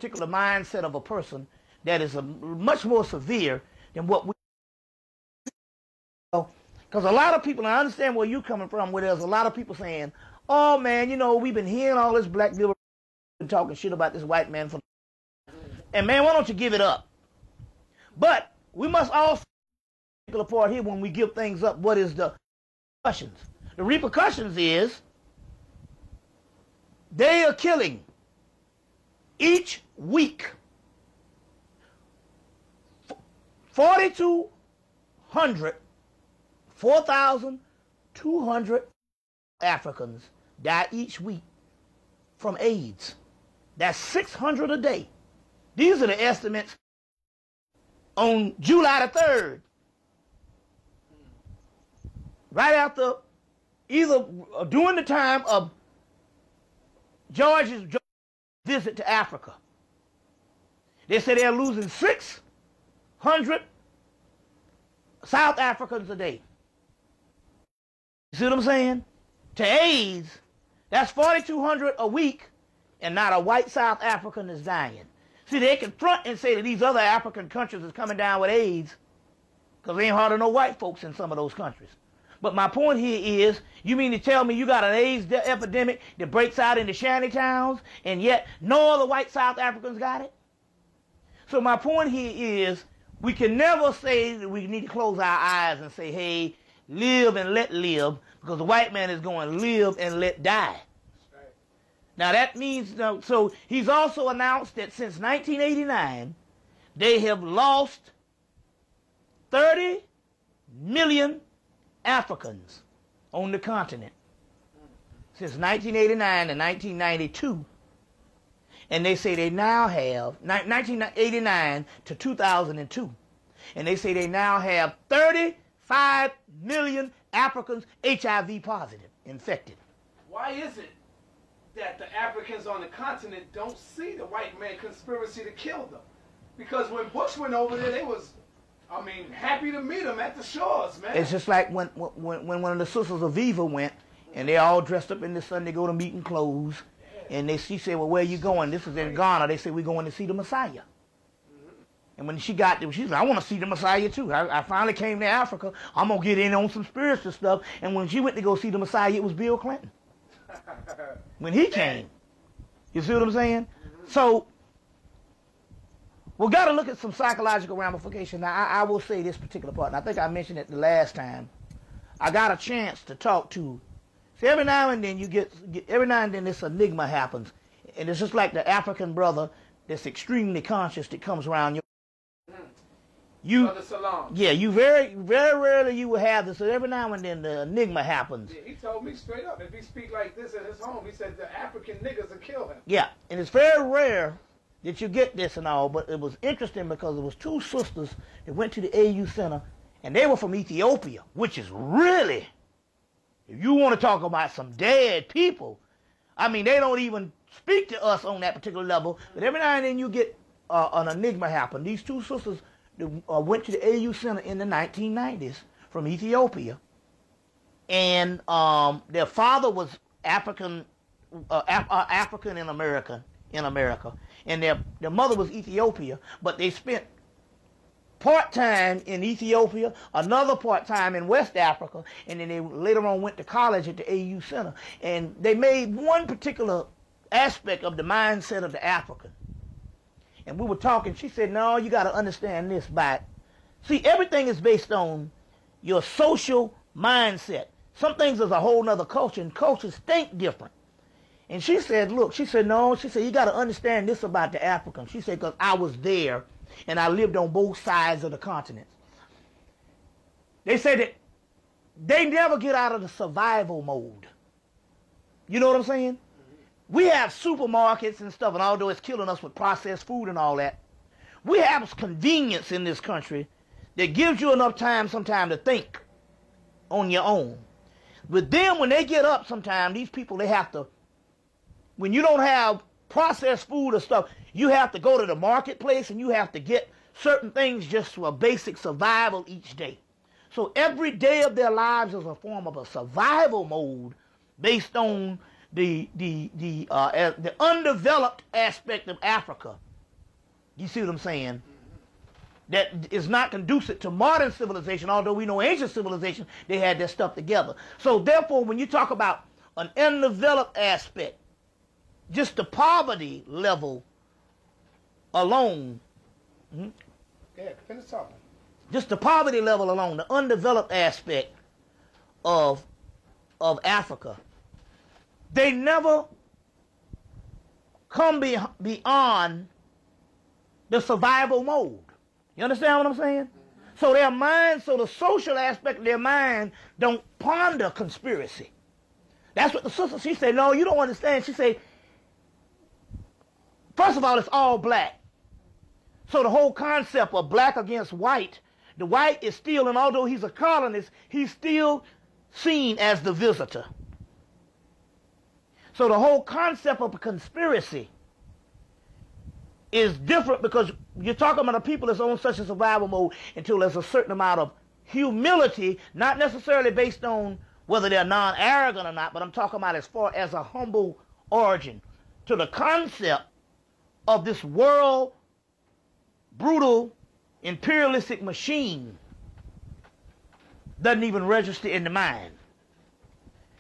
particular mindset of a person that is much more severe than what we. Because a lot of people, and I understand where you're coming from, where there's a lot of people saying, "Oh man, you know, we've been hearing all this black people talking shit about this white man for," and man, why don't you give it up? But we must also take a part here when we give things up. What is the repercussions? The repercussions is they are killing each week 4,200 Africans die each week from AIDS. That's 600 a day. These are the estimates on July the 3rd. Right after, either during the time of George's visit to Africa. They say they're losing 600 South Africans a day. You see what I'm saying? To AIDS, that's 4,200 a week, and not a white South African is dying. See, they can front and say that these other African countries is coming down with AIDS because there ain't hardly no white folks in some of those countries. But my point here is, you mean to tell me you got an AIDS epidemic that breaks out in the shanty towns, and yet no other white South Africans got it? So my point here is, we can never say that we need to close our eyes and say, hey, live and let live, because the white man is going live and let die. Right. Now that means, so he's also announced that since 1989, they have lost 30 million Africans on the continent since 1989 to 1992. And they say they now have, 1989 to 2002, and they say they now have 35 million Africans HIV positive, infected. Why is it that the Africans on the continent don't see the white man conspiracy to kill them? Because when Bush went over there, they was, I mean, happy to meet him at the shores, man. It's just like when one of the sisters of Viva went, and they all dressed up in the Sunday go to meeting clothes, and she said, well, where are you going? This is in Ghana. They said, we're going to see the Messiah. And when she got there, she said, I want to see the Messiah too. I finally came to Africa. I'm going to get in on some spiritual stuff. And when she went to go see the Messiah, it was Bill Clinton. When he came. You see what I'm saying? So, we've got to look at some psychological ramifications. Now, I will say this particular part, and I think I mentioned it the last time. I got a chance to talk to. See, every now and then every now and then this enigma happens. And it's just like the African brother that's extremely conscious that comes around Brother Salam. Yeah, you very, very rarely you will have this. So every now and then the enigma happens. Yeah, he told me straight up, if he speak like this at his home, he said the African niggas will kill him. Yeah, and it's very rare that you get this and all, but it was interesting because it was two sisters that went to the AU Center, and they were from Ethiopia, which is really, if you want to talk about some dead people, I mean, they don't even speak to us on that particular level, but every now and then you get an enigma happen. These two sisters went to the AU Center in the 1990s from Ethiopia, and their father was African in America, and their mother was Ethiopia, but they spent part-time in Ethiopia, another part-time in West Africa, and then they later on went to college at the AU Center, and they made one particular aspect of the mindset of the African. And we were talking, she said, no, you got to understand this see, everything is based on your social mindset. Some things is a whole nother culture, and cultures think different. And she said, look, she said, no, she said, you got to understand this about the Africans. She said, because I was there, and I lived on both sides of the continent. They said that they never get out of the survival mode. You know what I'm saying? We have supermarkets and stuff, and although it's killing us with processed food and all that, we have convenience in this country that gives you enough time sometime to think on your own. With them, when they get up sometime, these people, they have to, when you don't have processed food or stuff, you have to go to the marketplace and you have to get certain things just for a basic survival each day. So every day of their lives is a form of a survival mode based on the undeveloped aspect of Africa You see what I'm saying? That is not conducive to modern civilization, although we know ancient civilization, they had their stuff together. So therefore, when you talk about an undeveloped aspect, just the poverty level alone, Yeah, finish talking. just the poverty level alone, the undeveloped aspect of Africa, they never come beyond the survival mode. You understand what I'm saying? So their mind, so the social aspect of their mind don't ponder conspiracy. That's what the sister, she said, no, you don't understand. She said, first of all, it's all black. So the whole concept of black against white, the white is still, and although he's a colonist, he's still seen as the visitor. So the whole concept of a conspiracy is different because you're talking about a people that's on such a survival mode until there's a certain amount of humility, not necessarily based on whether they're non-arrogant or not, but I'm talking about as far as a humble origin to the concept of this world brutal imperialistic machine doesn't even register in the mind.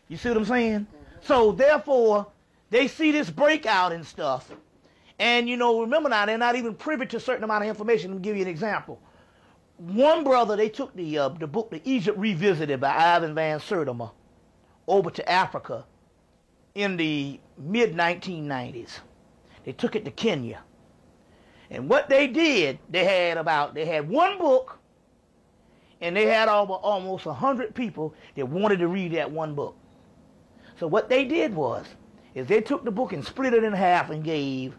You see what I'm saying? So therefore, they see this breakout and stuff. And, you know, remember now, they're not even privy to a certain amount of information. Let me give you an example. One brother, they took the book, The Egypt Revisited by Ivan Van Sertima, over to Africa in the mid-1990s. They took it to Kenya. And what they did, they had one book, and they had almost 100 people that wanted to read that one book. So what they did is they took the book and split it in half and gave,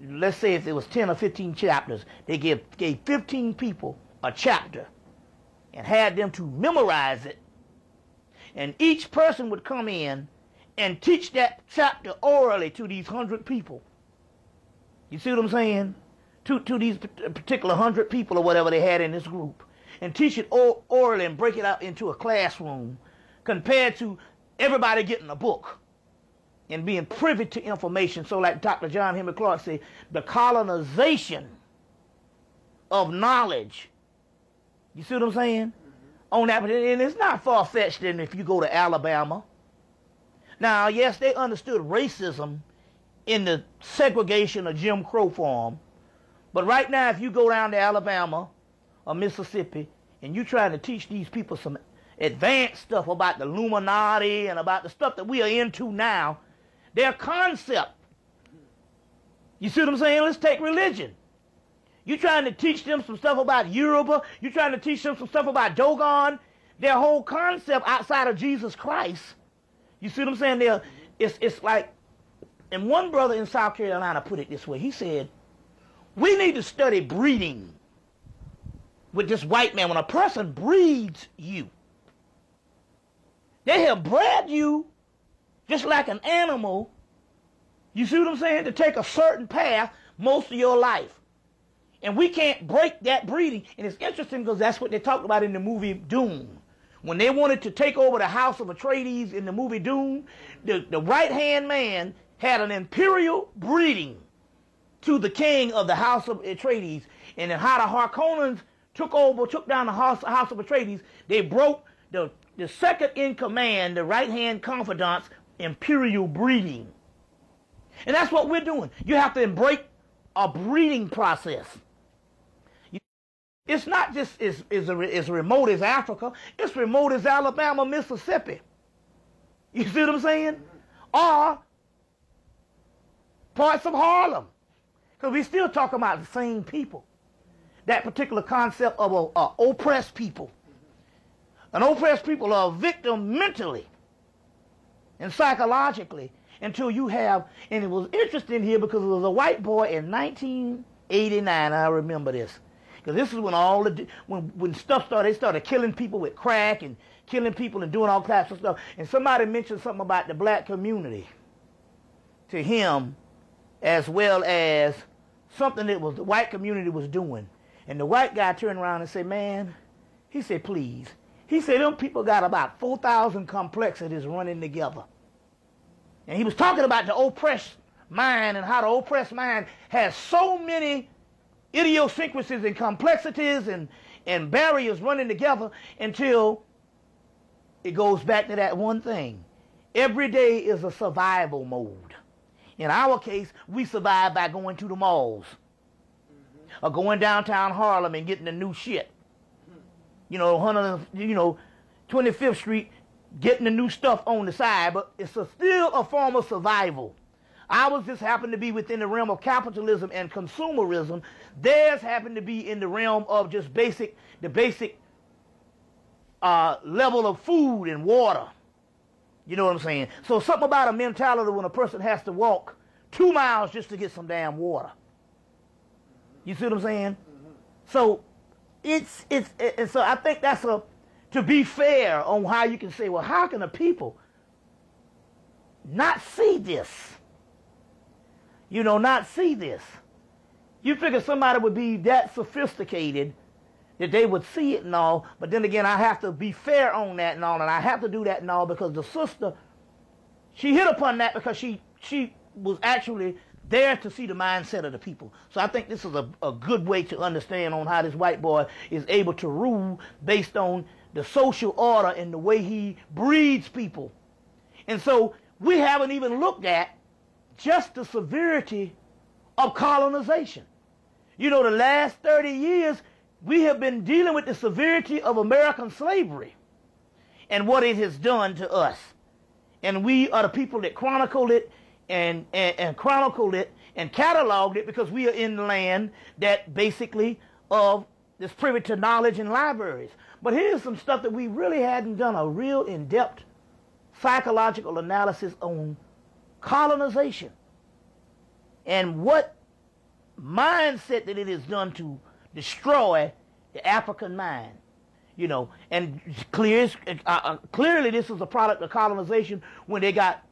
let's say if there was 10 or 15 chapters, they gave 15 people a chapter and had them to memorize it. And each person would come in and teach that chapter orally to these 100 people. You see what I'm saying? To these particular 100 people or whatever they had in this group. And teach it orally and break it out into a classroom compared to everybody getting a book and being privy to information. So like Dr. John Henry Clark said, the colonization of knowledge. You see what I'm saying? On that, and it's not far-fetched than if you go to Alabama. Now, yes, they understood racism in the segregation of Jim Crow form. But right now, if you go down to Alabama or Mississippi and you trying to teach these people some advanced stuff about the Illuminati and about the stuff that we are into now, their concept, you see what I'm saying? Let's take religion. You trying to teach them some stuff about Yoruba, you trying to teach them some stuff about Dogon, their whole concept outside of Jesus Christ, you see what I'm saying? It's like, and one brother in South Carolina put it this way, he said, we need to study breeding with this white man. When a person breeds you, they have bred you just like an animal, you see what I'm saying, to take a certain path most of your life. And we can't break that breeding. And it's interesting because that's what they talked about in the movie Doom. When they wanted to take over the House of Atreides in the movie Doom, the right-hand man had an imperial breeding to the king of the House of Atreides. And then how the Harkonnens took down the House of Atreides, they broke the second in command, the right-hand confidant's imperial breeding. And that's what we're doing. You have to embrace a breeding process. It's not just as remote as Africa. It's remote as Alabama, Mississippi. You see what I'm saying? Or parts of Harlem. Because we still talking about the same people. That particular concept of a oppressed people. An oppressed people are a victim mentally and psychologically until you have, and it was interesting here because it was a white boy in 1989, I remember this. Because this is when when stuff started, they started killing people with crack and killing people and doing all types of stuff. And somebody mentioned something about the black community to him, as well as something that the white community was doing. And the white guy turned around and said, man, he said, please. He said, them people got about 4,000 complexities running together. And he was talking about the oppressed mind and how the oppressed mind has so many idiosyncrasies and complexities and barriers running together until it goes back to that one thing. Every day is a survival mode. In our case, we survive by going to the malls or going downtown Harlem and getting the new shit. 25th Street, getting the new stuff on the side, but it's still a form of survival. Ours just happened to be within the realm of capitalism and consumerism. Theirs happened to be in the realm of just the basic level of food and water. You know what I'm saying? So something about a mentality when a person has to walk 2 miles just to get some damn water. You see what I'm saying? Mm-hmm. So so I think that's to be fair on how you can say, well, how can a people not see this? Not see this. You figure somebody would be that sophisticated that they would see it and all, but then again, I have to be fair on that and all, and I have to do that and all because the sister, she hit upon that because she was actually there to see the mindset of the people. So I think this is a good way to understand on how this white boy is able to rule based on the social order and the way he breeds people. And so we haven't even looked at just the severity of colonization. The last 30 years, we have been dealing with the severity of American slavery and what it has done to us. And we are the people that chronicled it and chronicled it and cataloged it because we are in the land that basically is privy to knowledge and libraries. But here's some stuff that we really hadn't done a real in-depth psychological analysis on colonization and what mindset that it has done to destroy the African mind. And clearly this is a product of colonization when they got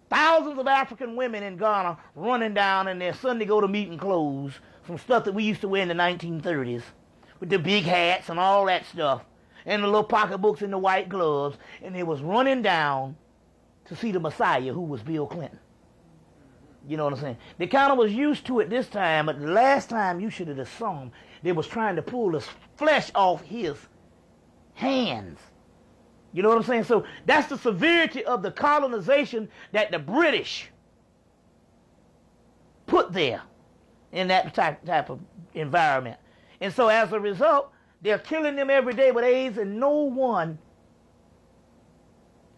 thousands of African women in Ghana running down in their Sunday go-to-meeting clothes, some stuff that we used to wear in the 1930s, with the big hats and all that stuff, and the little pocketbooks and the white gloves, and they was running down to see the Messiah, who was Bill Clinton. You know what I'm saying? They kind of was used to it this time, but the last time you should have saw him, they was trying to pull the flesh off his hands. You know what I'm saying? So that's the severity of the colonization that the British put there in that type of environment. And so as a result, they're killing them every day with AIDS, and no one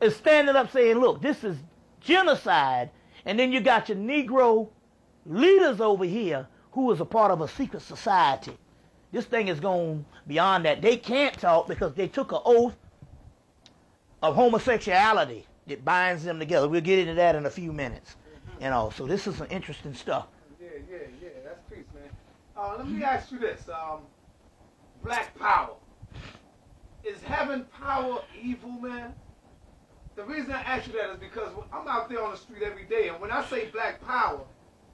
is standing up saying, look, this is genocide. And then you got your Negro leaders over here who is a part of a secret society. This thing is going beyond that. They can't talk because they took an oath of homosexuality that binds them together. We'll get into that in a few minutes. So this is some interesting stuff. Yeah, that's peace, man. Let me ask you this. Black power. Is having power evil, man? The reason I ask you that is because I'm out there on the street every day, and when I say black power,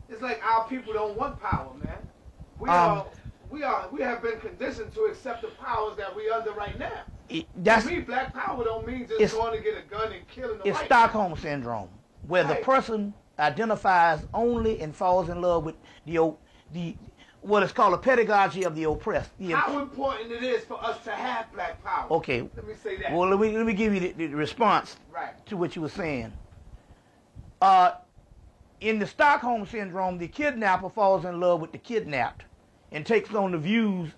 it's like our people don't want power, man. We have been conditioned to accept the powers that we under right now. To me, black power don't mean just going to get a gun and killing the white. It's Stockholm syndrome, where the person identifies only and falls in love with the what is called a pedagogy of the oppressed. How important it is for us to have black power? Okay. Let me say that. Well, let me give you the response to what you were saying. In the Stockholm syndrome, the kidnapper falls in love with the kidnapped and takes on the views.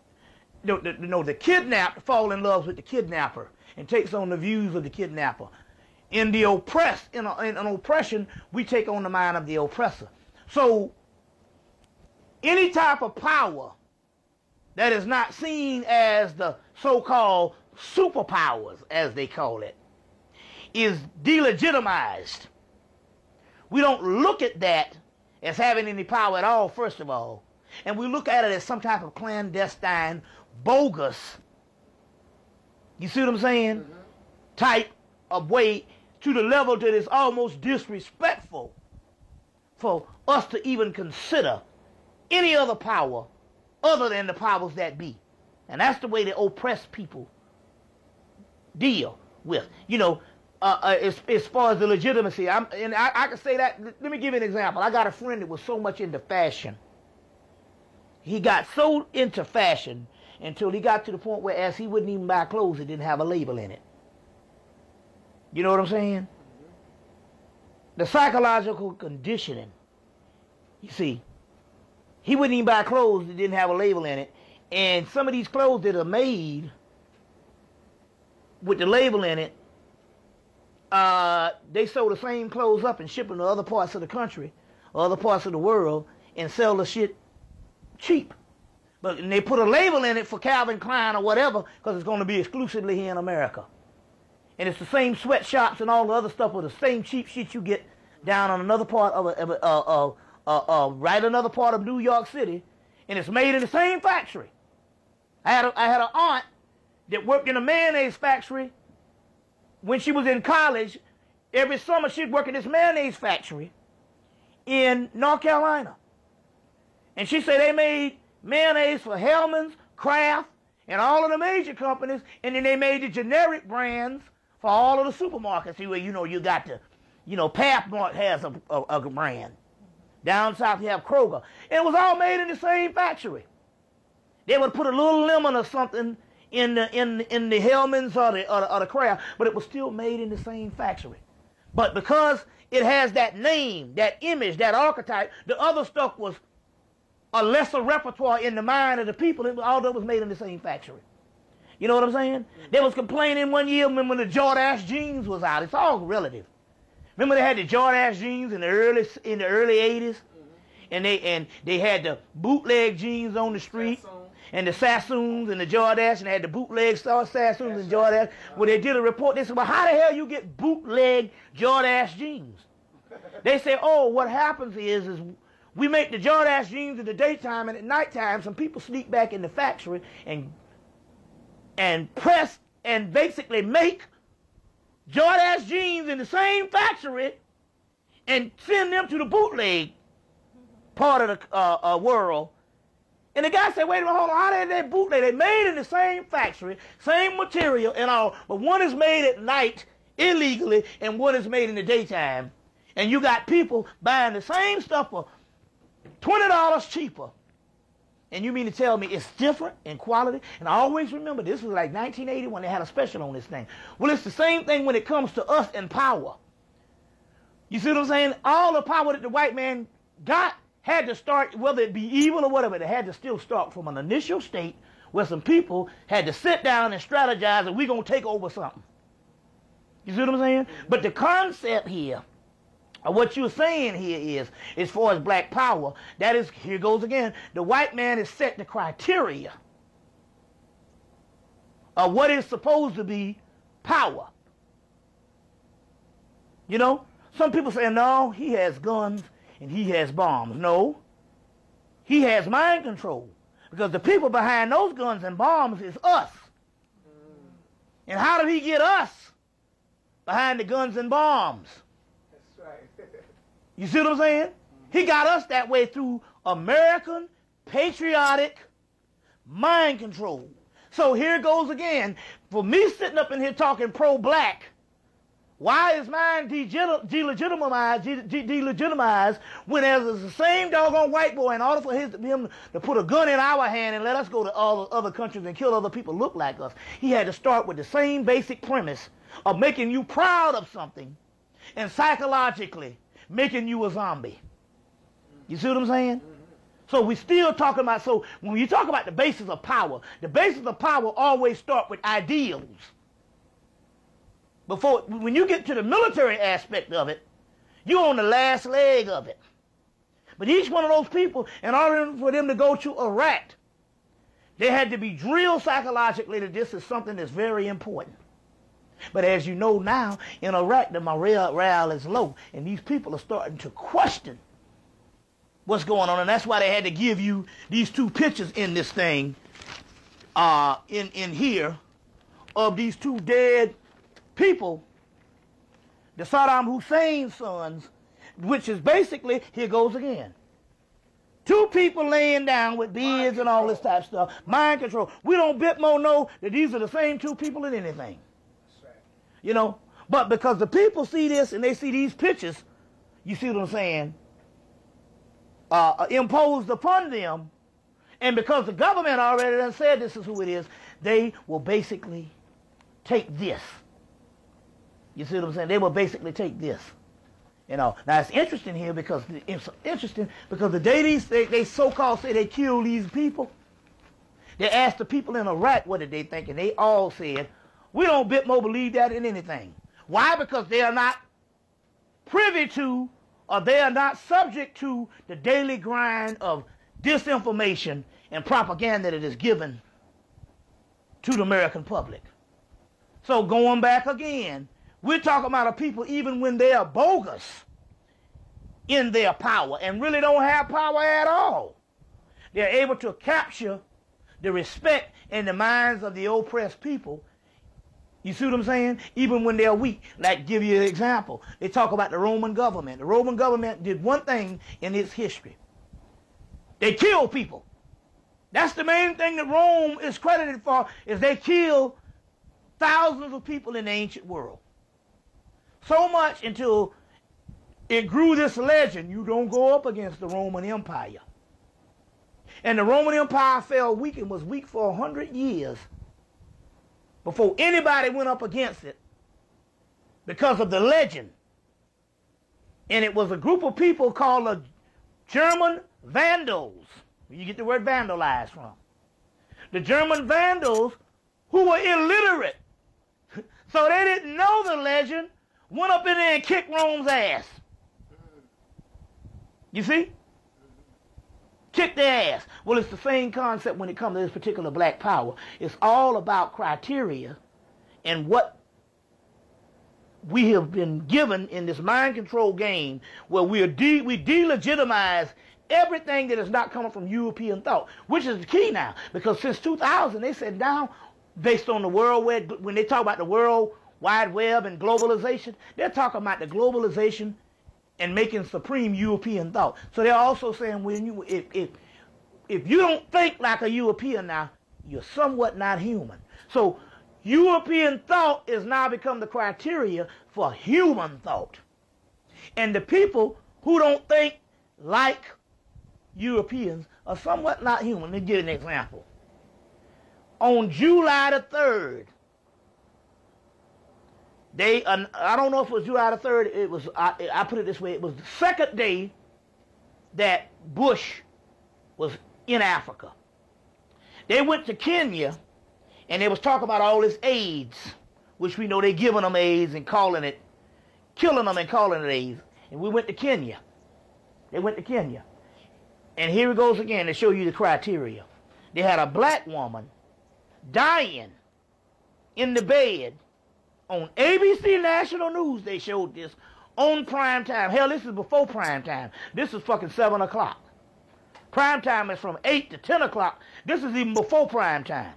The kidnapped fall in love with the kidnapper and takes on the views of the kidnapper. In the oppressed, in an oppression, we take on the mind of the oppressor. So any type of power that is not seen as the so-called superpowers, as they call it, is delegitimized. We don't look at that as having any power at all, first of all. And we look at it as some type of clandestine, bogus, you see what I'm saying, mm-hmm. type of way, to the level that is almost disrespectful for us to even consider any other power other than the powers that be. And that's the way the oppressed people deal with. As far as the legitimacy, I can say that. Let me give you an example. I got a friend that was so much into fashion. he got so into fashion until he got to the point where as he wouldn't even buy clothes that didn't have a label in it. You know what I'm saying? The psychological conditioning. You see, he wouldn't even buy clothes that didn't have a label in it. And some of these clothes that are made with the label in it, they sew the same clothes up and ship them to other parts of the country, or other parts of the world, and sell the shit cheap. But and they put a label in it for Calvin Klein or whatever, because it's going to be exclusively here in America. And it's the same sweatshops and all the other stuff with the same cheap shit you get down on another part of right another part of New York City, and it's made in the same factory. I had an aunt that worked in a mayonnaise factory when she was in college. Every summer she'd work in this mayonnaise factory in North Carolina. And she said they made mayonnaise for Hellman's, Kraft, and all of the major companies, and then they made the generic brands for all of the supermarkets. See where, you know, you got the, you know, Pathmark has a brand. Down south you have Kroger. And it was all made in the same factory. They would put a little lemon or something in the Hellman's or the Kraft, but it was still made in the same factory. But because it has that name, that image, that archetype, the other stuff was a lesser repertoire in the mind of the people. All that was made in the same factory. You know what I'm saying? They was complaining one year when the Jordache jeans was out. It's all relative. Remember they had the Jordache jeans in the early 80s, and they had the bootleg jeans on the street, and the Sassoons and the Jordache, and they had the bootleg Sassoons and Jordache. When they did a report, they said, "Well, how the hell you get bootleg Jordache jeans?" They said, "Oh, what happens is we make the Jordache jeans in the daytime, and at nighttime, some people sneak back in the factory and press and basically make Jordache jeans in the same factory and send them to the bootleg part of the world." And the guy said, "Wait a minute, hold on, how did they bootleg? They made in the same factory, same material and all, but one is made at night illegally and one is made in the daytime. And you got people buying the same stuff for $20 cheaper. And you mean to tell me it's different in quality?" And I always remember, this was like 1980 when they had a special on this thing. Well, it's the same thing when it comes to us and power. You see what I'm saying? All the power that the white man got had to start, whether it be evil or whatever, it had to still start from an initial state where some people had to sit down and strategize and we're going to take over something. You see what I'm saying? But the concept here, or what you're saying here is, as far as black power, that is, here goes again, the white man has set the criteria of what is supposed to be power. You know, some people say, no, he has guns and he has bombs. No, he has mind control, because the people behind those guns and bombs is us. And how did he get us behind the guns and bombs? That's right. You see what I'm saying? He got us that way through American patriotic mind control. So here goes again. For me sitting up in here talking pro-black, why is mine delegitimized when there's the same doggone white boy, in order for him to put a gun in our hand and let us go to all the other countries and kill other people look like us, he had to start with the same basic premise of making you proud of something and psychologically making you a zombie. You see what I'm saying? So we still talking about, so when you talk about the basis of power, the basis of power always start with ideals. When you get to the military aspect of it, you're on the last leg of it. But each one of those people, in order for them to go to Iraq, they had to be drilled psychologically that this is something that's very important. But as you know now, in Iraq, the morale is low, and these people are starting to question what's going on, and that's why they had to give you these two pictures in this thing, in here, of these two dead people, the Saddam Hussein's sons, which is basically, here goes again, two people laying down with beards and all this type of stuff, mind control. We don't bit more know that these are the same two people in anything. That's right. You know, but because the people see this and they see these pictures, you see what I'm saying, imposed upon them, And because the government already done said this is who it is, they will basically take this. You see what I'm saying? They will basically take this. You know, now it's interesting here because the day they so-called say they kill these people, they asked the people in Iraq what did they think, and they all said, we don't bit more believe that in anything. Why? Because they are not privy to, or they are not subject to the daily grind of disinformation and propaganda that is given to the American public. So going back again, we're talking about a people even when they are bogus in their power and really don't have power at all. They're able to capture the respect in the minds of the oppressed people. You see what I'm saying? Even when they're weak. Like, give you an example. They talk about the Roman government. The Roman government did one thing in its history. They killed people. That's the main thing that Rome is credited for, is they killed thousands of people in the ancient world. So much until it grew this legend, you don't go up against the Roman Empire. And the Roman Empire fell weak and was weak for 100 years before anybody went up against it because of the legend. And it was a group of people called the German Vandals. You get the word vandalize from. The German Vandals, who were illiterate, so they didn't know the legend, went up in there and kicked Rome's ass. You see? Kick their ass. Well, it's the same concept when it comes to this particular black power. It's all about criteria and what we have been given in this mind control game where we delegitimize everything that is not coming from European thought, which is the key now. Because since 2000, they said now, based on the world, when they talk about the World Wide Web and globalization, they're talking about the globalization and making supreme European thought. So they're also saying if you don't think like a European now, you're somewhat not human. So European thought is now become the criteria for human thought. And the people who don't think like Europeans are somewhat not human. Let me give you an example. On July the 3rd, I don't know if it was July the 3rd, it was, I put it this way, it was the second day that Bush was in Africa. They went to Kenya, and they was talking about all this AIDS, which we know they giving them AIDS and calling it, killing them and calling it AIDS. And we went to Kenya. They went to Kenya. And here it goes again to show you the criteria. They had a black woman dying in the bed. On ABC National News, they showed this on prime time. Hell, this is before prime time. This is fucking 7 o'clock. Prime time is from 8 to 10 o'clock. This is even before prime time.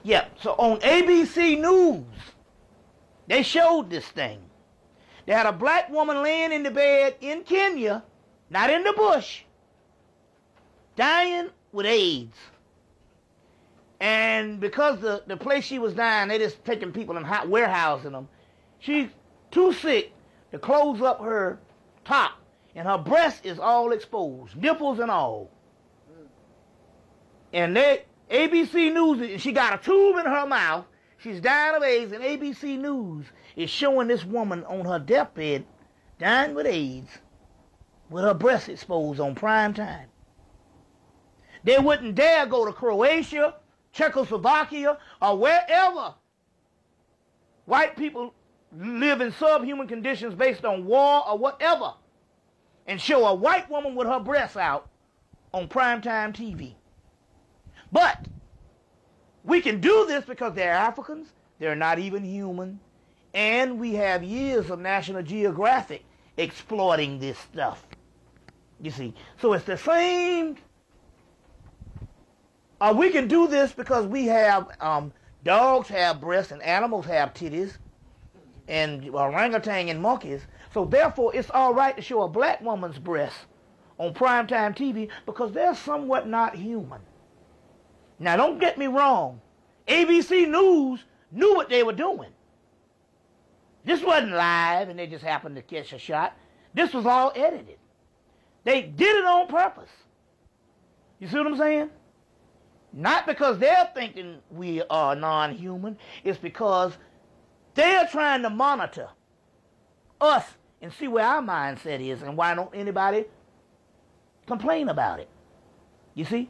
Yeah, so on ABC News, they showed this thing. They had a black woman laying in the bed in Kenya, not in the bush, dying with AIDS. And because the place she was dying, they just taking people and warehousing them. She's too sick to close up her top, and her breast is all exposed, nipples and all. And ABC News, she got a tube in her mouth. She's dying of AIDS, and ABC News is showing this woman on her deathbed dying with AIDS with her breast exposed on prime time. They wouldn't dare go to Croatia, Czechoslovakia, or wherever white people live in subhuman conditions based on war or whatever and show a white woman with her breasts out on primetime TV. But we can do this because they're Africans, they're not even human, and we have years of National Geographic exploiting this stuff. You see, so it's the same. We can do this because we have, dogs have breasts and animals have titties, and orangutan and monkeys. So therefore, it's all right to show a black woman's breast on primetime TV because they're somewhat not human. Now, don't get me wrong. ABC News knew what they were doing. This wasn't live and they just happened to catch a shot. This was all edited. They did it on purpose. You see what I'm saying? Not because they're thinking we are non-human. It's because they're trying to monitor us and see where our mindset is and why don't anybody complain about it. You see?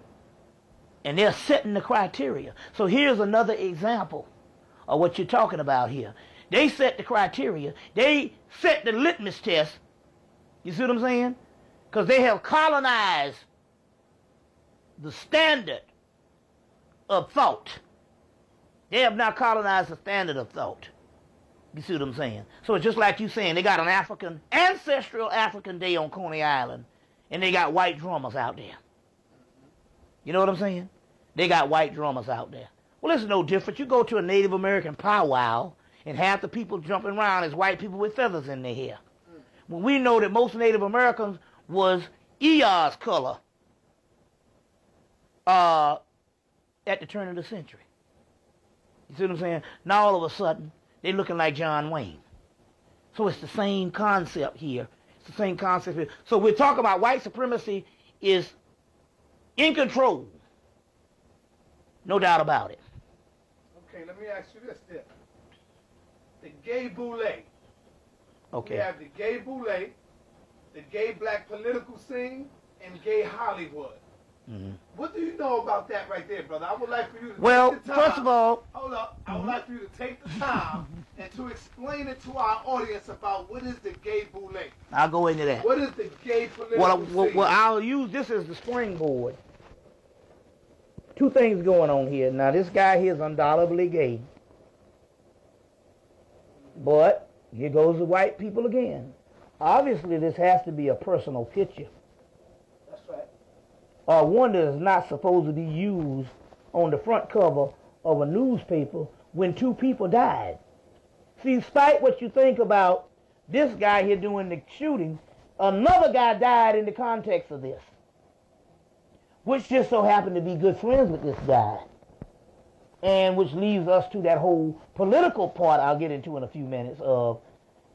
And they're setting the criteria. So here's another example of what you're talking about here. They set the criteria. They set the litmus test. You see what I'm saying? Because they have colonized the standard of thought. They have now colonized the standard of thought. You see what I'm saying? So it's just like you saying, they got an ancestral African day on Coney Island, and they got white drummers out there. You know what I'm saying? They got white drummers out there. Well, it's no different. You go to a Native American powwow, and half the people jumping around is white people with feathers in their hair. When we know that most Native Americans was Eeyah's color at the turn of the century. You see what I'm saying? Now all of a sudden, they're looking like John Wayne. So it's the same concept here. It's the same concept here. So we're talking about white supremacy is in control. No doubt about it. Okay, let me ask you this then. The Gay Boule. Okay. We have the Gay Boule, the gay black political scene, and gay Hollywood. Mm-hmm. What do you know about that right there, brother? I would like for you to take the time. First of all... Hold up. I would like for you to take the time and to explain it to our audience about what is the Gay Boule. I'll go into that. What is the gay political scene? Well, I'll use this as the springboard. Two things going on here. Now, this guy here is undoubtedly gay. But here goes the white people again. Obviously, this has to be a personal picture. That's right. Or one that is not supposed to be used on the front cover of a newspaper when two people died. See, despite what you think about this guy here doing the shooting, another guy died in the context of this, which just so happened to be good friends with this guy. And which leads us to that whole political part I'll get into in a few minutes of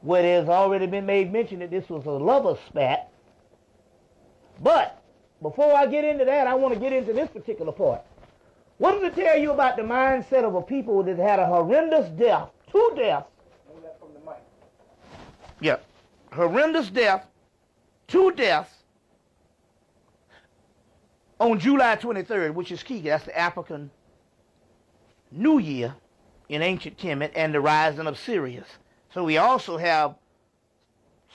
where there's already been made mention that this was a lover spat. But before I get into that, I want to get into this particular part. What does it tell you about the mindset of a people that had a horrendous death, two deaths? Know that from the mic. Yeah, horrendous death, two deaths on July 23rd, which is key. That's the African New Year in ancient Kemet and the rising of Sirius. So we also have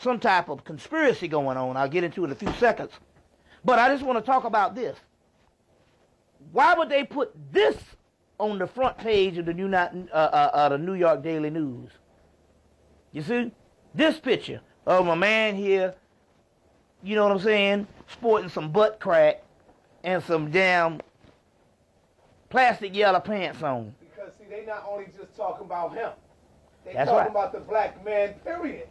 some type of conspiracy going on. I'll get into it in a few seconds. But I just want to talk about this. Why would they put this on the front page of the New York Daily News? You see? This picture of a man here, you know what I'm saying, sporting some butt crack and some damn plastic yellow pants on. Because, see, they not only just talking about him. They That's talking right. about the black man, period.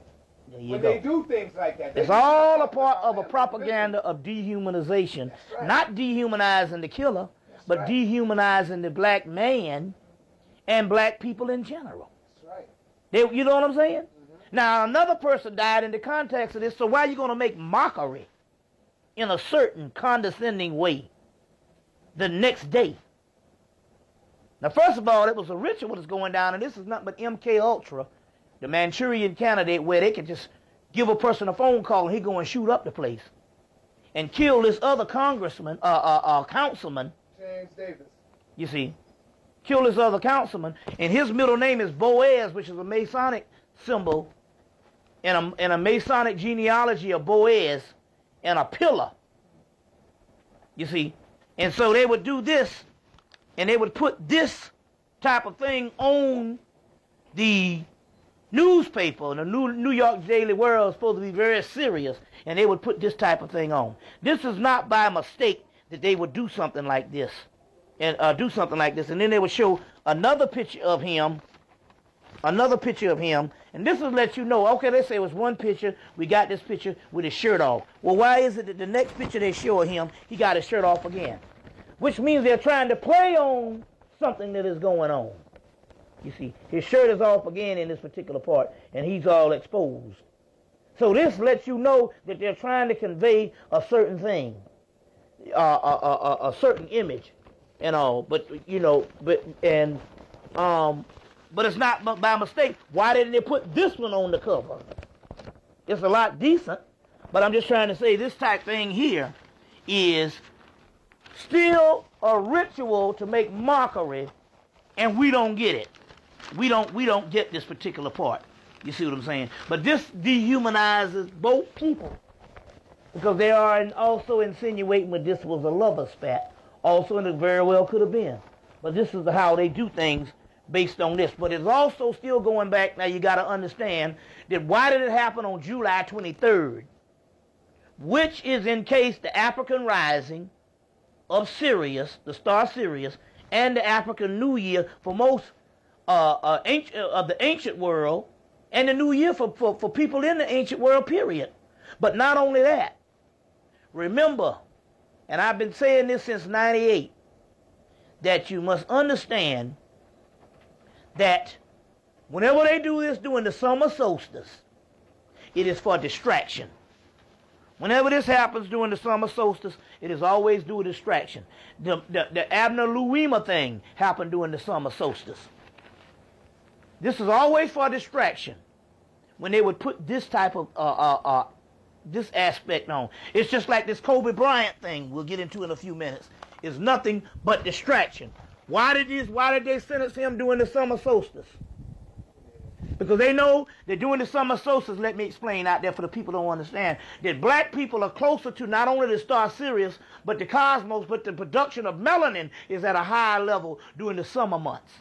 When they do things like that. It's all a part of a propaganda of dehumanization. Right. Not dehumanizing the killer, but right. Dehumanizing the black man and black people in general. That's right. You know what I'm saying? Mm-hmm. Now, another person died in the context of this, so why are you going to make mockery in a certain condescending way the next day? Now, first of all, it was a ritual that's going down, and this is nothing but MK Ultra, the Manchurian candidate, where they could just give a person a phone call and he go and shoot up the place and kill this other councilman, James Davis. You see, kill this other councilman, and his middle name is Boaz, which is a Masonic symbol and a Masonic genealogy of Boaz and a pillar. You see, and so they would do this, and they would put this type of thing on the newspaper. The New York Daily World is supposed to be very serious, and they would put this type of thing on. This is not by mistake that they would do something like this, and and then they would show another picture of him another picture of him, and this will let you know, okay, let's say it was one picture, we got this picture with his shirt off. Well, why is it that the next picture they show of him, he got his shirt off again? Which means they're trying to play on something that is going on. You see, his shirt is off again in this particular part, and he's all exposed. So this lets you know that they're trying to convey a certain thing, a certain image, and all. But you know, but it's not by mistake. Why didn't they put this one on the cover? It's a lot decent, but I'm just trying to say this type thing here is still a ritual to make mockery, and we don't get it. We don't get this particular part. You see what I'm saying? But this dehumanizes both people, because they are also insinuating that this was a lover spat. Also, and it very well could have been. But this is how they do things based on this. But it's also still going back. Now you got to understand that why did it happen on July 23rd, which is in case the African rising of Sirius, the star Sirius, and the African New Year for most of the ancient world, and the New Year for people in the ancient world, period. But not only that, remember, and I've been saying this since 98, that you must understand that whenever they do this during the summer solstice, it is for distraction. Whenever this happens during the summer solstice, it is always due to distraction. The Abner Luima thing happened during the summer solstice. This is always for distraction when they would put this type of this aspect on. It's just like this Kobe Bryant thing we'll get into in a few minutes. It's nothing but distraction. Why did they sentence him during the summer solstice? Because they know that during the summer solstice, let me explain out there for the people who don't understand, that black people are closer to not only the star Sirius, but the cosmos, but the production of melanin is at a higher level during the summer months.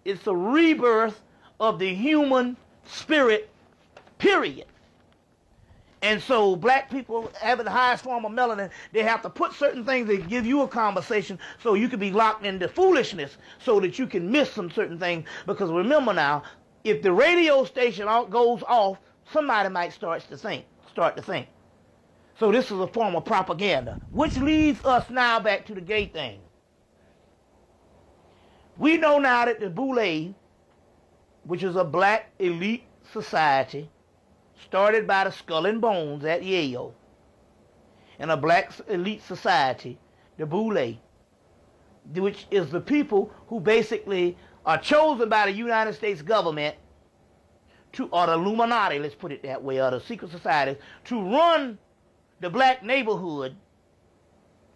It's a rebirth of the human spirit, period. And so black people having the highest form of melanin, they have to put certain things that give you a conversation so you can be locked into foolishness so that you can miss some certain things. Because remember now, if the radio station goes off, somebody might start to think. So this is a form of propaganda, which leads us now back to the gay thing. We know now that the Boule, which is a black elite society, started by the Skull and Bones at Yale, and a black elite society, the Boule, which is the people who basically are chosen by the United States government to, or the Illuminati, let's put it that way, or the secret societies, to run the black neighborhood,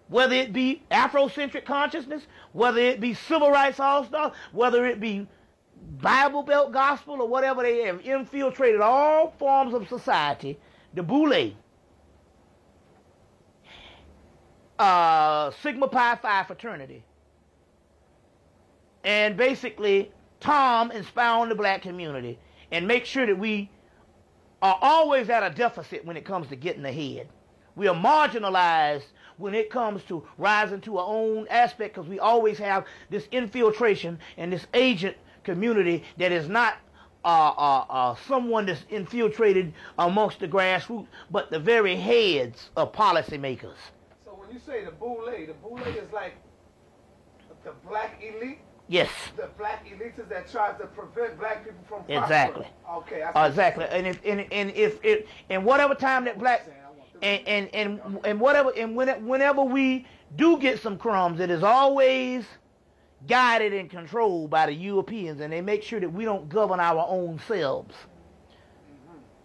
whether it be Afrocentric consciousness, whether it be civil rights all-stars, whether it be Bible Belt gospel or whatever, they have infiltrated all forms of society. The Boule, Sigma Pi Phi fraternity, and basically Tom and spy on the black community and make sure that we are always at a deficit when it comes to getting ahead. We are marginalized when it comes to rising to our own aspect, because we always have this infiltration and this agent community that is not someone that's infiltrated amongst the grassroots, but the very heads of policymakers. So when you say the Boule is like the black elite? Yes. The black elites that tries to prevent black people from prospering. Exactly. Okay. Exactly. And whatever time that black whenever we do get some crumbs, it is always guided and controlled by the Europeans, and they make sure that we don't govern our own selves.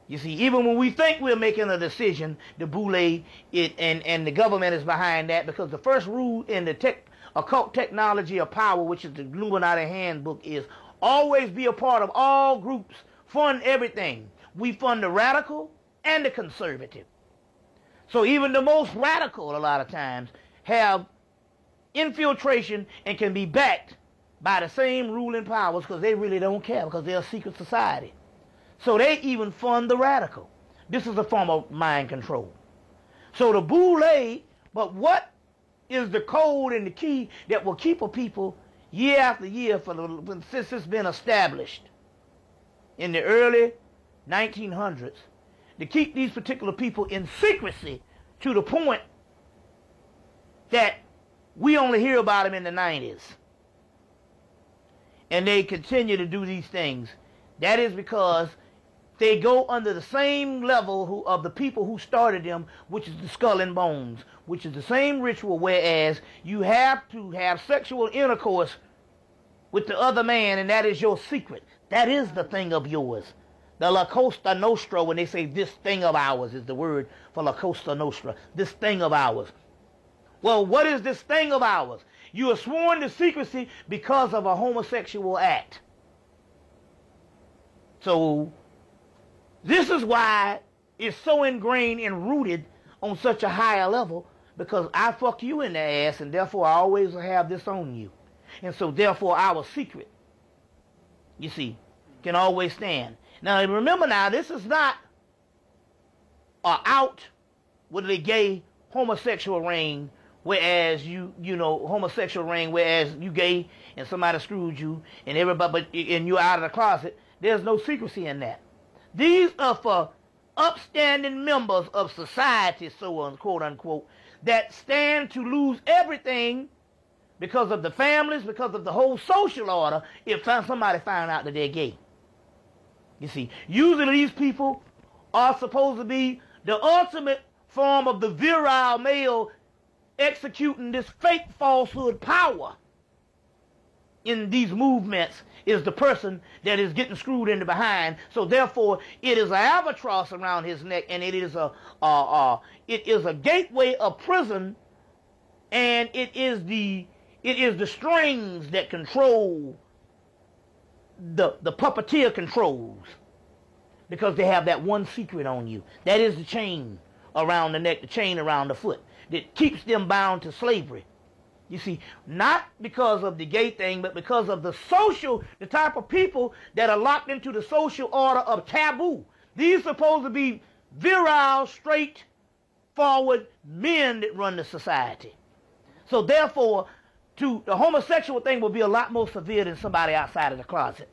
You see, even when we think we're making a decision, the Boule and the government is behind that, because the first rule in the occult technology of power, which is the Illuminati handbook, is always be a part of all groups, fund everything. We fund the radical and the conservative. So even the most radical, a lot of times, have infiltration and can be backed by the same ruling powers, because they really don't care, because they're a secret society. So they even fund the radical. This is a form of mind control. So the Boule, but what is the code and the key that will keep a people year after year since it's been established? in the early 1900s to keep these particular people in secrecy to the point that we only hear about them in the 90s. And they continue to do these things. That is because they go under the same level of the people who started them, which is the skull and bones, which is the same ritual, whereas you have to have sexual intercourse with the other man, and that is your secret. That is the thing of yours. The La Costa Nostra, when they say this thing of ours, is the word for La Costa Nostra, this thing of ours. Well, what is this thing of ours? You are sworn to secrecy because of a homosexual act. So this is why it's so ingrained and rooted on such a higher level, because I fuck you in the ass, and therefore I always have this on you. And so therefore our secret, you see, can always stand. Now remember now, this is not out with a gay homosexual ring, whereas homosexual ring, whereas you gay and somebody screwed you and everybody, and you're out of the closet. There's no secrecy in that. These are for upstanding members of society, so on, quote unquote, that stand to lose everything because of the families, because of the whole social order, if somebody found out that they're gay. You see, usually these people are supposed to be the ultimate form of the virile male executing this fake falsehood power in these movements, is the person that is getting screwed in the behind. So therefore, it is an albatross around his neck, and it is a gateway of prison, and it is the strings that control the puppeteer controls, because they have that one secret on you. That is the chain around the neck, the chain around the foot, that keeps them bound to slavery. You see, not because of the gay thing, but because of the type of people that are locked into the social order of taboo. These are supposed to be virile, straightforward men that run the society. So therefore, the homosexual thing will be a lot more severe than somebody outside of the closet.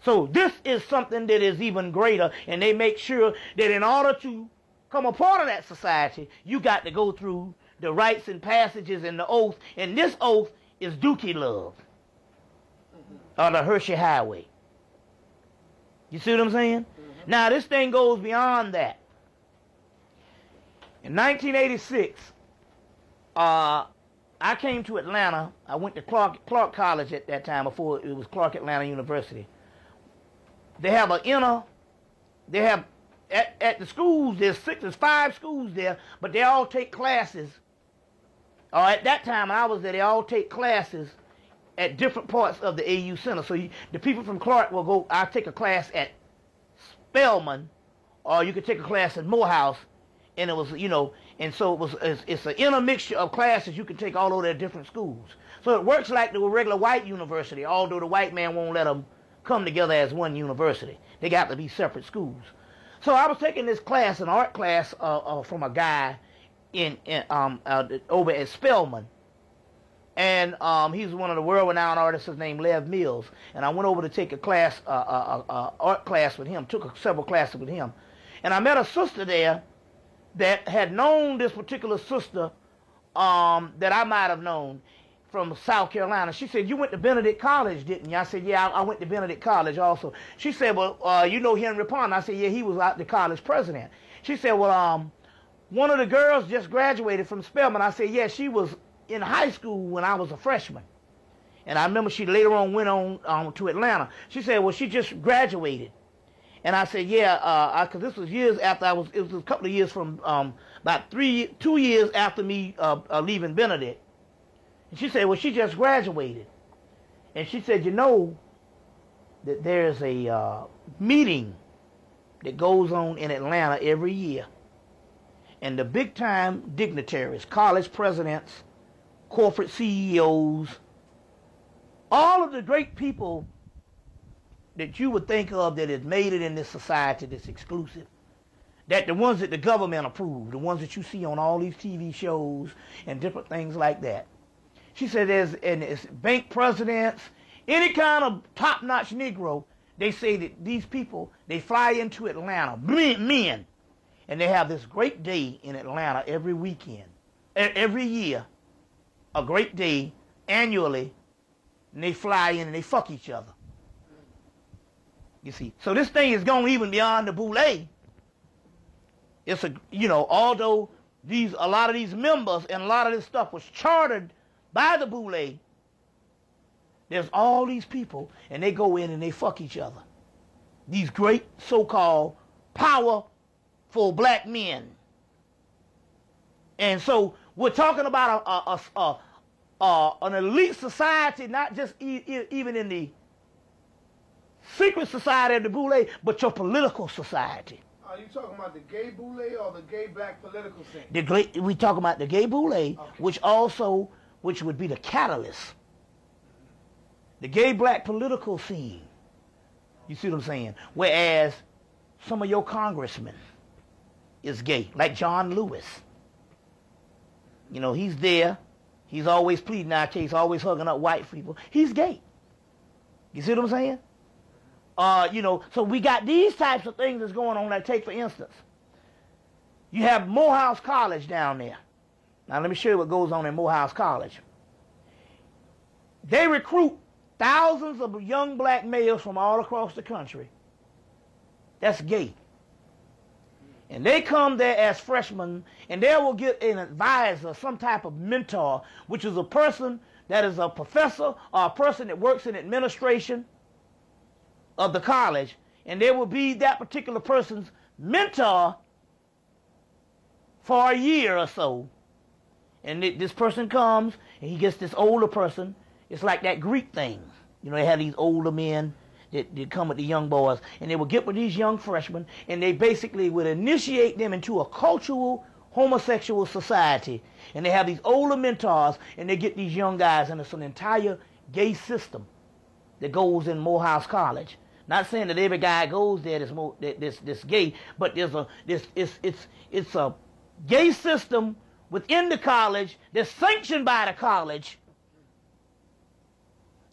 So this is something that is even greater, and they make sure that in order to come a part of that society, you got to go through the rites and passages and the oath, and this oath is Dookie Love, or the Hershey Highway. You see what I'm saying? Now this thing goes beyond that. In 1986, I came to Atlanta. I went to Clark College at that time, before it was Clark Atlanta University. They have at the schools, there's 5 schools there, but they all take classes. Or at that time, when I was there, they all take classes at different parts of the AU Center. So the people from Clark will go, I'll take a class at Spelman, or you could take a class at Morehouse, and it was, and so it's an intermixture of classes you can take all over their different schools. So it works like the regular white university, although the white man won't let them come together as one university. They got to be separate schools. So I was taking this class, an art class, from a guy over at Spelman, and he's one of the world-renowned artists. His name Lev Mills, and I went over to take a class, art class with him. Took several classes with him, and I met a sister there that had known this particular sister that I might have known from South Carolina. She said, "You went to Benedict College, didn't you?" I said, "Yeah, I went to Benedict College also." She said, "Well, you know Henry Pond?" I said, "Yeah, he was the college president." She said, "Well, one of the girls just graduated from Spelman." I said, "Yeah, she was in high school when I was a freshman." And I remember she later on went on to Atlanta. She said, "Well, she just graduated." And I said, "Yeah, because this was years after it was a couple of years from, about 2 years after me leaving Benedict." And she said, "Well, she just graduated." And she said, that there's a meeting that goes on in Atlanta every year. And the big-time dignitaries, college presidents, corporate CEOs, all of the great people that you would think of that has made it in this society that's exclusive, that the ones that the government approved, the ones that you see on all these TV shows and different things like that. She said it's bank presidents, any kind of top-notch Negro, they say that these people, they fly into Atlanta, men, and they have this great day in Atlanta every weekend, every year, a great day annually, and they fly in and they fuck each other. You see, so this thing is going even beyond the Boule. It's a, you know, although a lot of these members and a lot of this stuff was chartered by the Boule, there's all these people, and they go in and they fuck each other. These great so-called powerful black men. And so we're talking about an elite society, not just even in the secret society of the Boule, but your political society. Are you talking about the Gay Boule or the gay black political scene? We talk about the Gay Boule, okay, which would be the catalyst. The gay black political scene. You see what I'm saying? Whereas some of your congressmen is gay, like John Lewis. You know, he's there. He's always pleading our case, always hugging up white people. He's gay. You see what I'm saying? You know, so we got these types of things that's going on. Like, take for instance, you have Morehouse College down there. Now let me show you what goes on in Morehouse College. They recruit thousands of young black males from all across the country. That's gay. And they come there as freshmen, and they will get an advisor, some type of mentor, which is a person that is a professor or a person that works in administration of the college, and they will be that particular person's mentor for a year or so. And this person comes, and he gets this older person. It's like that Greek thing. You know, they have these older men that come with the young boys, and they will get with these young freshmen, and they basically would initiate them into a cultural homosexual society. And they have these older mentors, and they get these young guys, and it's an entire gay system that goes in Morehouse College. Not saying that every guy goes there that's gay, but it's a gay system within the college that's sanctioned by the college,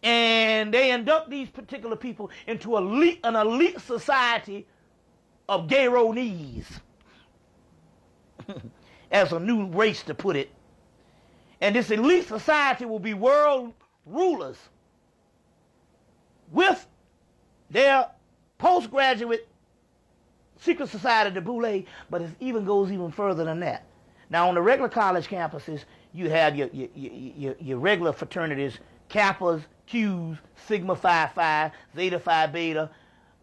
and they induct these particular people into an elite society of gay-ro-nees, as a new race to put it. And this elite society will be world rulers with their postgraduate secret society, the Boule, but it goes even further than that. Now, on the regular college campuses, you have your regular fraternities, Kappas, Qs, Sigma Phi Phi, Zeta Phi Beta,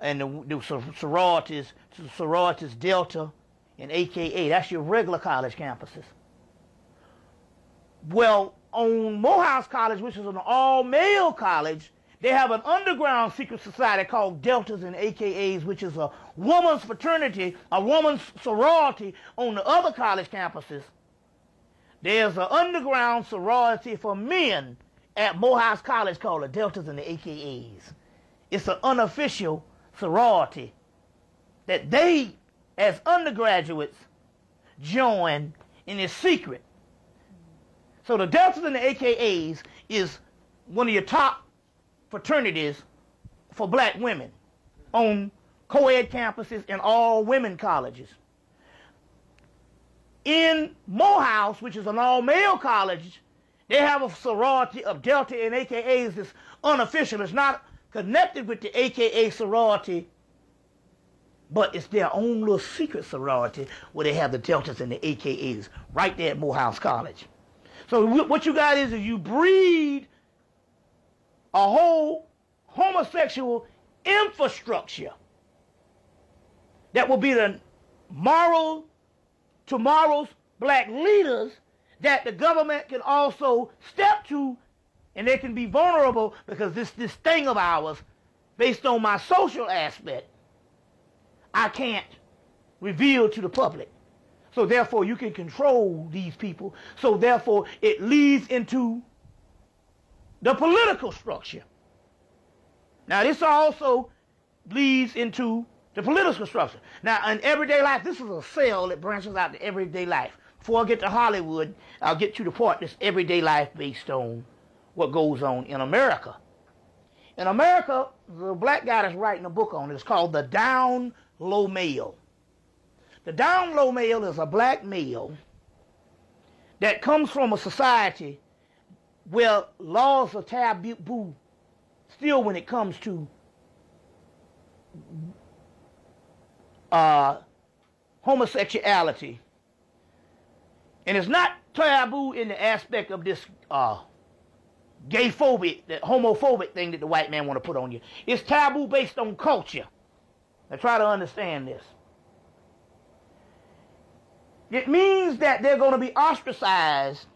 and the sororities Delta and AKA. That's your regular college campuses. Well, on Morehouse College, which is an all-male college, they have an underground secret society called Deltas and AKAs, which is a woman's fraternity, a woman's sorority on the other college campuses. There's an underground sorority for men at Morehouse College called the Deltas and the AKAs. It's an unofficial sorority that they, as undergraduates, join, and it's secret. So the Deltas and the AKAs is one of your top fraternities for black women on co-ed campuses and all women colleges. In Morehouse, which is an all-male college, they have a sorority of Delta and AKAs that's unofficial. It's not connected with the AKA sorority, but it's their own little secret sorority where they have the Deltas and the AKAs right there at Morehouse College. So what you got is you breed a whole homosexual infrastructure that will be the tomorrow's black leaders that the government can also step to, and they can be vulnerable because this thing of ours, based on my social aspect, I can't reveal to the public. So therefore you can control these people. So therefore it leads into the political structure. Now this also leads into the political structure. Now in everyday life, this is a cell that branches out to everyday life. Before I get to Hollywood, I'll get to the part that's everyday life based on what goes on in America. In America, the black guy that's writing a book on it is called the down low male. The down low male is a black male that comes from a society where laws are taboo still when it comes to homosexuality. And it's not taboo in the aspect of this gay-phobic, the homophobic thing that the white man want to put on you. It's taboo based on culture. Now try to understand this. It means that they're going to be ostracized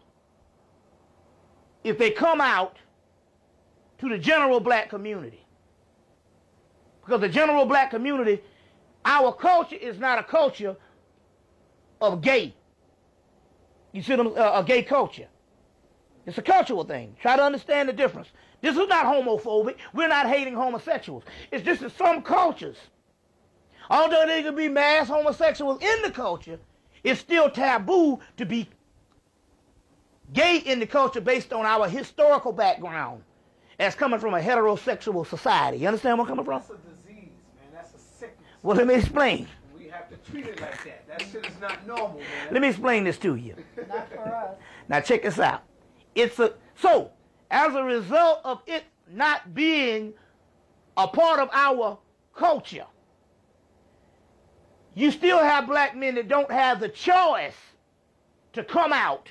if they come out to the general black community. Because the general black community, our culture is not a culture of gay. You see a gay culture. It's a cultural thing. Try to understand the difference. This is not homophobic. We're not hating homosexuals. It's just that some cultures, although there could be mass homosexuals in the culture, it's still taboo to be gay in the culture based on our historical background as coming from a heterosexual society. You understand where I'm coming from? That's a disease, man. That's a sickness. Well, let me explain. We have to treat it like that. That shit is not normal, man. Let me explain this to you. Not for us. Now check this out. So as a result of it not being a part of our culture, you still have black men that don't have the choice to come out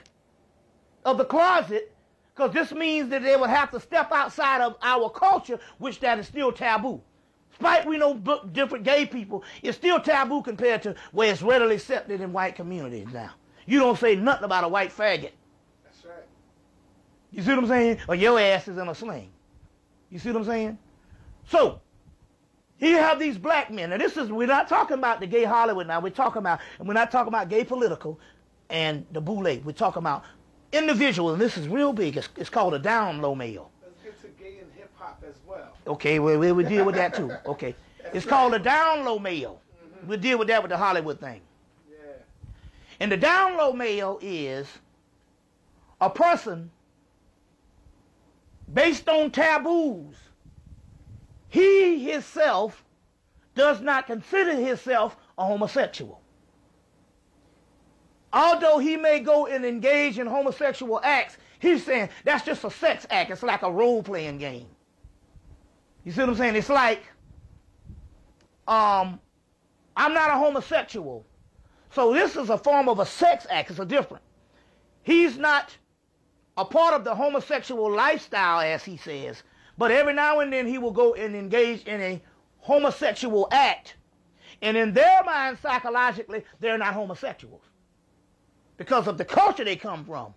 of the closet, because this means that they would have to step outside of our culture, which that is still taboo. Despite we know different gay people, it's still taboo compared to where it's readily accepted in white communities now. You don't say nothing about a white faggot. That's right. You see what I'm saying? Or your ass is in a sling. You see what I'm saying? So, here you have these black men. And we're not talking about the gay Hollywood now. We're not talking about gay political and the boule. We're talking about individual, and this is real big. It's called a down low male. Let's get to gay and hip hop as well. Okay, we deal with that too. Okay. It's called a down low male. Mm-hmm. We'll deal with that with the Hollywood thing. Yeah. And the down low male is a person based on taboos. He himself does not consider himself a homosexual. Although he may go and engage in homosexual acts, he's saying that's just a sex act. It's like a role-playing game. You see what I'm saying? It's like, I'm not a homosexual. So this is a form of a sex act. It's a different. He's not a part of the homosexual lifestyle, as he says, but every now and then he will go and engage in a homosexual act. And in their mind, psychologically, they're not homosexuals because of the culture they come from.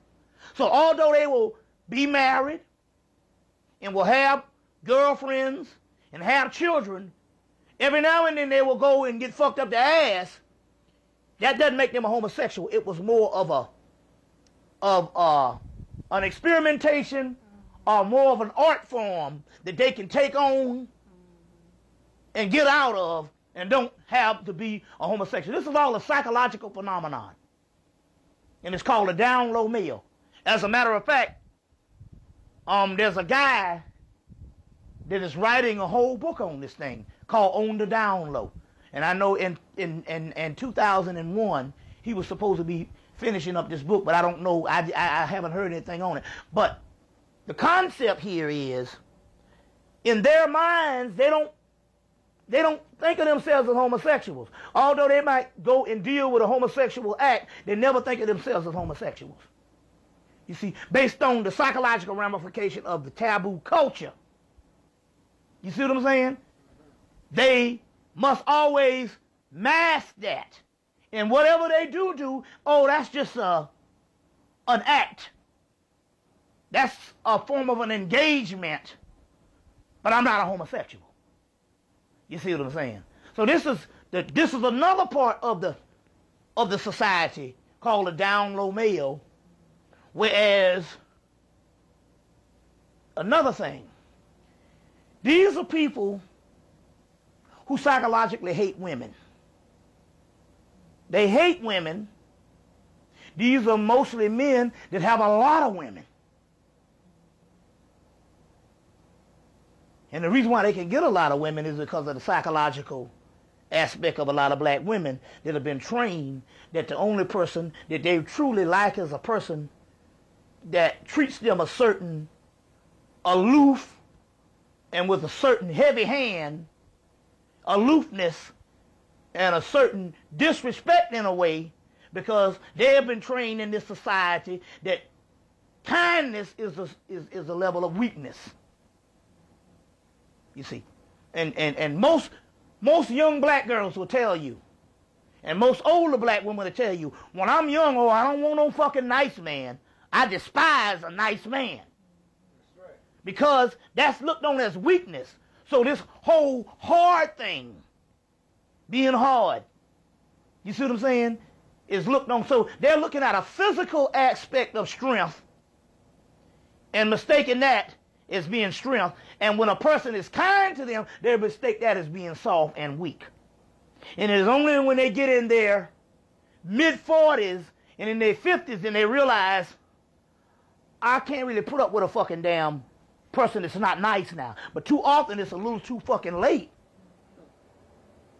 So although they will be married and will have girlfriends and have children, every now and then they will go and get fucked up their ass. That doesn't make them a homosexual. It was more of an experimentation or more of an art form that they can take on and get out of and don't have to be a homosexual. This is all a psychological phenomenon. And it's called a down low male. As a matter of fact, there's a guy that is writing a whole book on this thing called On the Down Low. And I know in 2001, he was supposed to be finishing up this book, but I don't know. I haven't heard anything on it. But the concept here is, in their minds, they don't think of themselves as homosexuals. Although they might go and deal with a homosexual act, they never think of themselves as homosexuals. You see, based on the psychological ramification of the taboo culture. You see what I'm saying? They must always mask that. And whatever they do, oh, that's just an act. That's a form of an engagement. But I'm not a homosexual. You see what I'm saying? So this is another part of the society called a down low male. Whereas another thing, these are people who psychologically hate women. They hate women. These are mostly men that have a lot of women. And the reason why they can get a lot of women is because of the psychological aspect of a lot of black women that have been trained that the only person that they truly like is a person that treats them a certain aloof and with a certain heavy hand, aloofness, and a certain disrespect in a way, because they have been trained in this society that kindness is a level of weakness. You see, and most young black girls will tell you, and most older black women will tell you, when I'm young, oh, I don't want no fucking nice man. I despise a nice man. That's right. Because that's looked on as weakness. So this whole hard thing, being hard, you see what I'm saying, is looked on. So they're looking at a physical aspect of strength and mistaking that as being strength. And when a person is kind to them, they mistake that as being soft and weak. And it is only when they get in their mid-40s and in their 50s and they realize, I can't really put up with a fucking damn person that's not nice now. But too often it's a little too fucking late.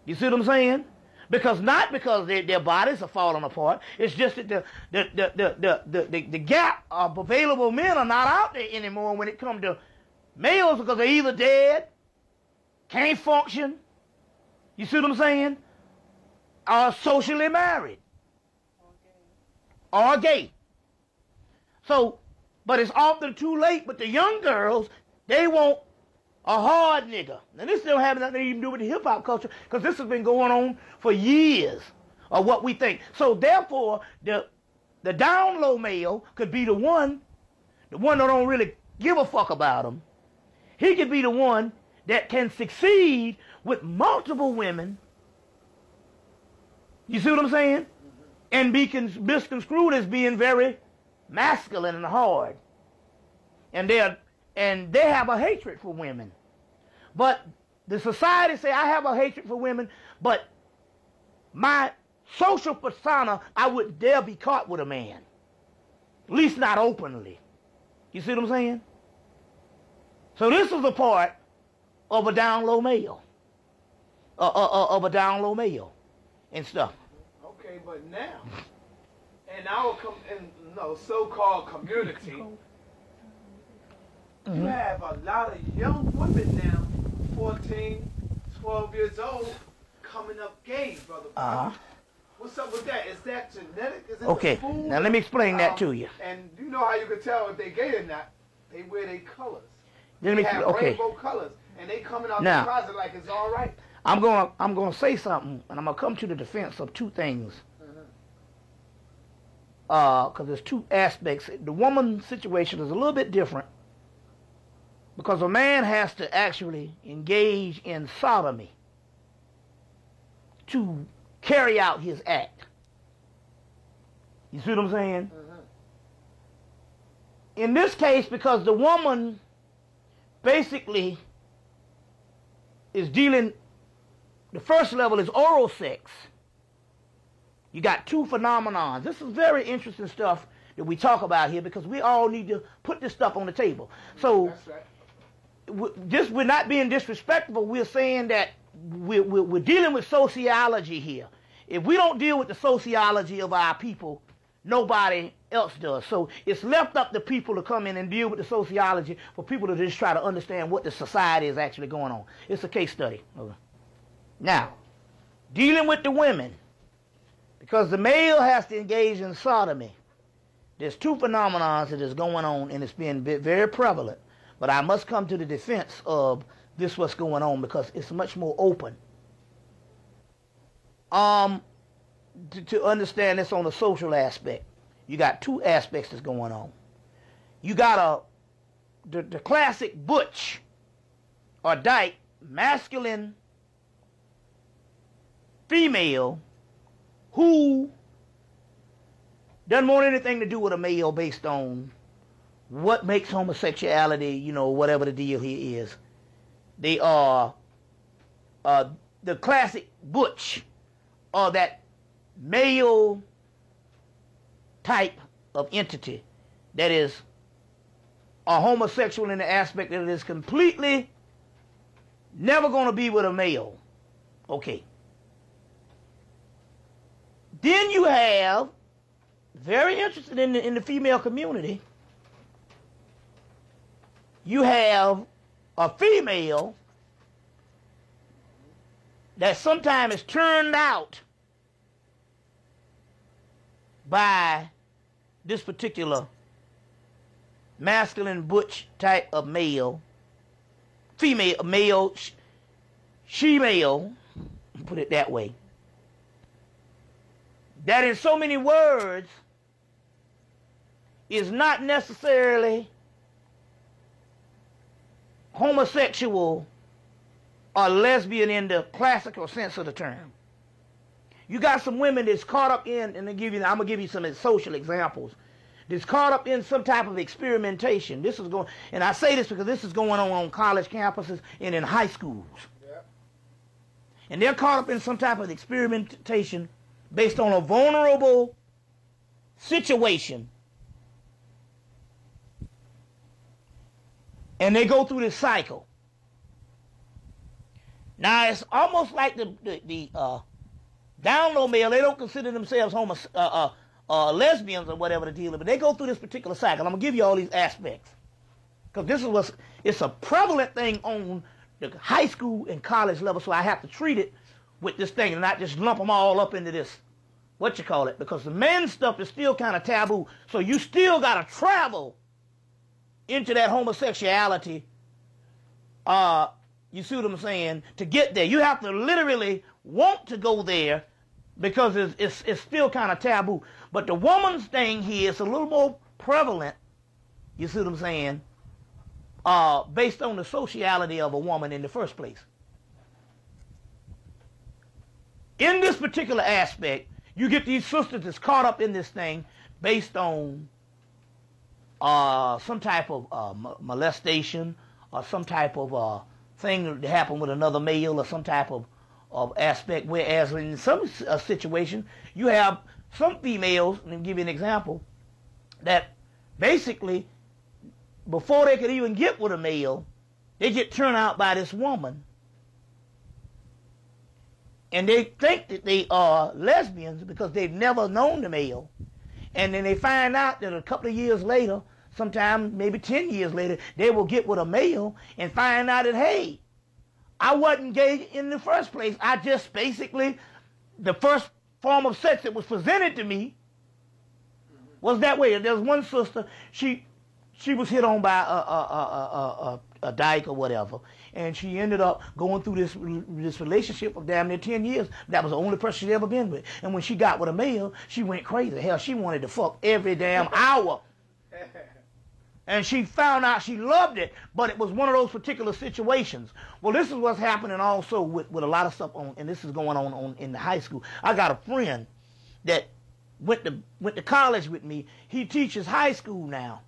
You see what I'm saying? Because not because their bodies are falling apart. It's just that the gap of available men are not out there anymore when it comes to males, because they're either dead, can't function, you see what I'm saying, or socially married, or gay. So, but it's often too late. But the young girls, they want a hard nigga. Now this don't have nothing to even do with the hip hop culture, because this has been going on for years of what we think. So therefore, the down low male could be the one that don't really give a fuck about him. He could be the one that can succeed with multiple women. You see what I'm saying? And be misconstrued as being very masculine and hard. And they have a hatred for women. But the society say, I have a hatred for women, but my social persona, I wouldn't dare be caught with a man. At least not openly. You see what I'm saying? So this is a part of a down low male. Of a down low male and stuff. Okay, but now, in our so-called community, you have a lot of young women now, 14, 12 years old, coming up gay, brother. What's up with that? Is that genetic? Is it okay, food? Now let me explain that to you. And you know how you can tell if they're gay or not? They wear their colors. They have rainbow colors, and they coming out now, the closet like it's all right. I'm gonna say something, and I'm gonna come to the defense of two things. Because there's two aspects. The woman situation is a little bit different, because a man has to actually engage in sodomy to carry out his act. You see what I'm saying? In this case, because the woman basically is dealing, the first level is oral sex. You got two phenomenons. This is very interesting stuff that we talk about here, because we all need to put this stuff on the table. So, that's right. We're not being disrespectful. We're saying that we're dealing with sociology here. If we don't deal with the sociology of our people, nobody else does. So it's left up to people to come in and deal with the sociology, for people to just try to understand what the society is actually going on. It's a case study. Okay. Now, dealing with the women, because the male has to engage in sodomy, there's two phenomena that is going on, and it's being very prevalent. But I must come to the defense of this what's going on, because it's much more open. To understand this on the social aspect, you got two aspects that's going on. You got the classic butch or dyke masculine female who doesn't want anything to do with a male based on what makes homosexuality, you know, whatever the deal here is. They are the classic butch, or that male type of entity that is a homosexual in the aspect that it is completely never going to be with a male. Okay. Then you have, very interested in the female community, you have a female that sometimes is turned out by this particular masculine butch type of male, female, male, she-male, put it that way, that in so many words is not necessarily homosexual or lesbian in the classical sense of the term. You got some women that's caught up in, and I'm gonna give you some social examples, that's caught up in some type of experimentation. This is going, and I say this because this is going on college campuses and in high schools. Yeah. And they're caught up in some type of experimentation based on a vulnerable situation. And they go through this cycle. Now it's almost like the down low male. They don't consider themselves lesbians or whatever the deal is, but they go through this particular cycle. I'm gonna give you all these aspects because it's a prevalent thing on the high school and college level. So I have to treat it with this thing and not just lump them all up into this because the men's stuff is still kind of taboo. So you still gotta travel into that homosexuality. You see what I'm saying? To get there, you have to literally want to go there because it's still kind of taboo. But the woman's thing here is a little more prevalent. You see what I'm saying? Based on the sociality of a woman in the first place. In this particular aspect, you get these sisters that's caught up in this thing based on some type of molestation or some type of thing that happened with another male or some type of aspect, whereas in some situation you have some females, let me give you an example, that basically before they could even get with a male, they get turned out by this woman. And they think that they are lesbians because they've never known the male. And then they find out that a couple of years later, sometime maybe 10 years later, they will get with a male and find out that, hey, I wasn't gay in the first place. I just basically, the first form of sex that was presented to me was that way. There's one sister, she was hit on by a dyke or whatever, and she ended up going through this relationship of damn near 10 years. That was the only person she'd ever been with. And when she got with a male, she went crazy. Hell, she wanted to fuck every damn hour. And she found out she loved it, but it was one of those particular situations. Well, this is what's happening also with a lot of stuff on, and this is going on in the high school. I got a friend that went to college with me. He teaches high school now.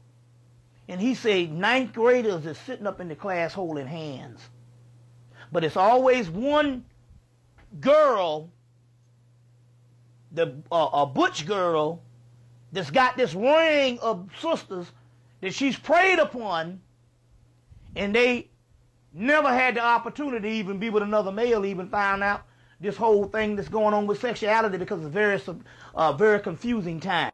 And he said 9th graders is sitting up in the class holding hands. But it's always one girl, a butch girl, that's got this ring of sisters that she's preyed upon, and they never had the opportunity to even be with another male, even found out this whole thing that's going on with sexuality because it's very confusing time.